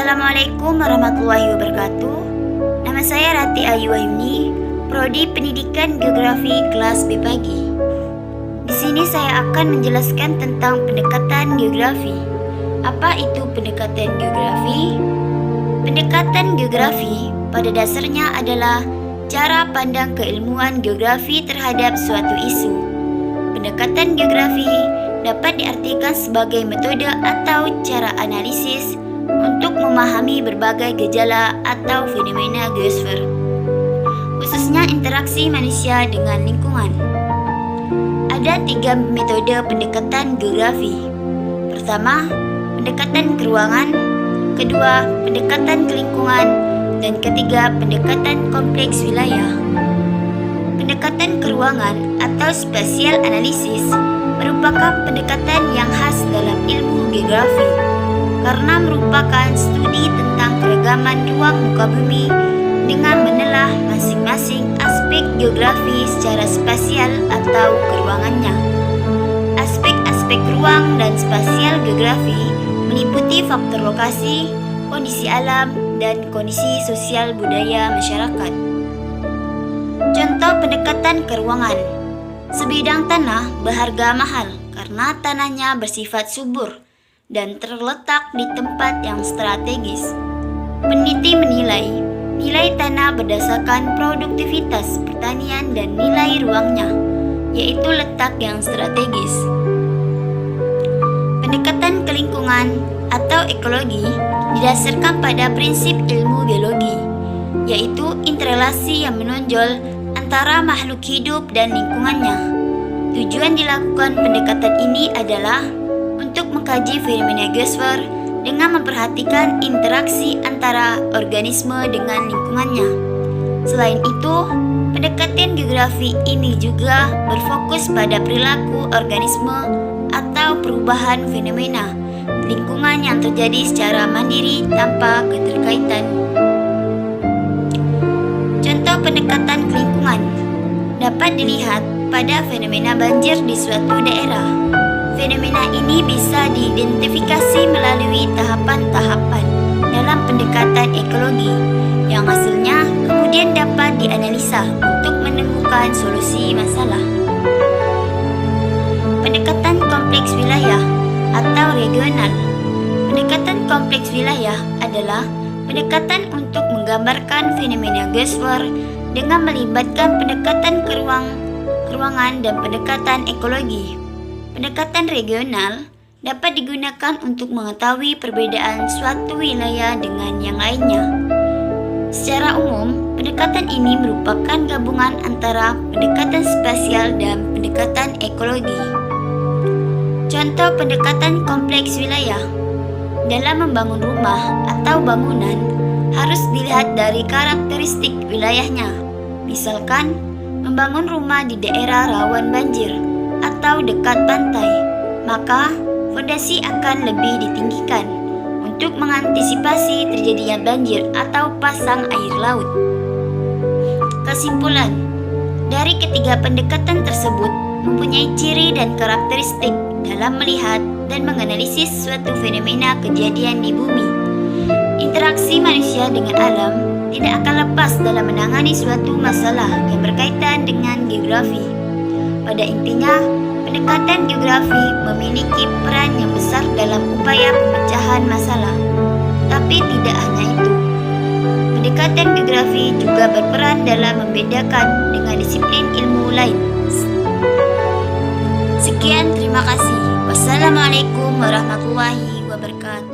Assalamualaikum warahmatullahi wabarakatuh. Nama saya Rati Ayu Wahyuni, Prodi Pendidikan Geografi kelas B pagi. Di sini saya akan menjelaskan tentang pendekatan geografi. Apa itu pendekatan geografi? Pendekatan geografi pada dasarnya adalah cara pandang keilmuan geografi terhadap suatu isu. Pendekatan geografi dapat diartikan sebagai metode atau cara analisis untuk memahami berbagai gejala atau fenomena geosfer, khususnya interaksi manusia dengan lingkungan. Ada 3 metode pendekatan geografi. Pertama, pendekatan keruangan, kedua, pendekatan ke lingkungan, dan ketiga, pendekatan kompleks wilayah. Pendekatan keruangan atau spatial analysis merupakan pendekatan yang khas dalam ilmu geografi karena merupakan studi tentang keragaman ruang muka bumi dengan menelah masing-masing aspek geografi secara spasial atau keruangannya. Aspek-aspek ruang dan spasial geografi meliputi faktor lokasi, kondisi alam, dan kondisi sosial budaya masyarakat. Contoh pendekatan keruangan. Sebidang tanah berharga mahal karena tanahnya bersifat subur dan terletak di tempat yang strategis. Peneliti menilai nilai tanah berdasarkan produktivitas pertanian dan nilai ruangnya, yaitu letak yang strategis. Pendekatan ke lingkungan atau ekologi didasarkan pada prinsip ilmu biologi, yaitu interrelasi yang menonjol antara makhluk hidup dan lingkungannya. Tujuan dilakukan pendekatan ini adalah untuk mengkaji fenomena geosfer dengan memperhatikan interaksi antara organisme dengan lingkungannya. Selain itu, pendekatan geografi ini juga berfokus pada perilaku organisme atau perubahan fenomena lingkungan yang terjadi secara mandiri tanpa keterkaitan. Contoh pendekatan ke lingkungan dapat dilihat pada fenomena banjir di suatu daerah. Fenomena ini bisa diidentifikasi melalui tahapan-tahapan dalam pendekatan ekologi yang hasilnya kemudian dapat dianalisa untuk menemukan solusi masalah. Pendekatan kompleks wilayah atau regional. Pendekatan kompleks wilayah adalah pendekatan untuk menggambarkan fenomena geosfer dengan melibatkan pendekatan keruangan dan pendekatan ekologi. Pendekatan regional dapat digunakan untuk mengetahui perbedaan suatu wilayah dengan yang lainnya. Secara umum, pendekatan ini merupakan gabungan antara pendekatan spasial dan pendekatan ekologi. Contoh pendekatan kompleks wilayah. Dalam membangun rumah atau bangunan, harus dilihat dari karakteristik wilayahnya. Misalkan, membangun rumah di daerah rawan banjir atau dekat pantai, maka fondasi akan lebih ditinggikan untuk mengantisipasi terjadinya banjir atau pasang air laut. Kesimpulan, dari ketiga pendekatan tersebut mempunyai ciri dan karakteristik dalam melihat dan menganalisis suatu fenomena kejadian di bumi. Interaksi manusia dengan alam tidak akan lepas dalam menangani suatu masalah yang berkaitan dengan geografi. Pada intinya, pendekatan geografi memiliki peran yang besar dalam upaya pemecahan masalah. Tapi tidak hanya itu. Pendekatan geografi juga berperan dalam membedakan dengan disiplin ilmu lain. Sekian, terima kasih. Wassalamualaikum warahmatullahi wabarakatuh.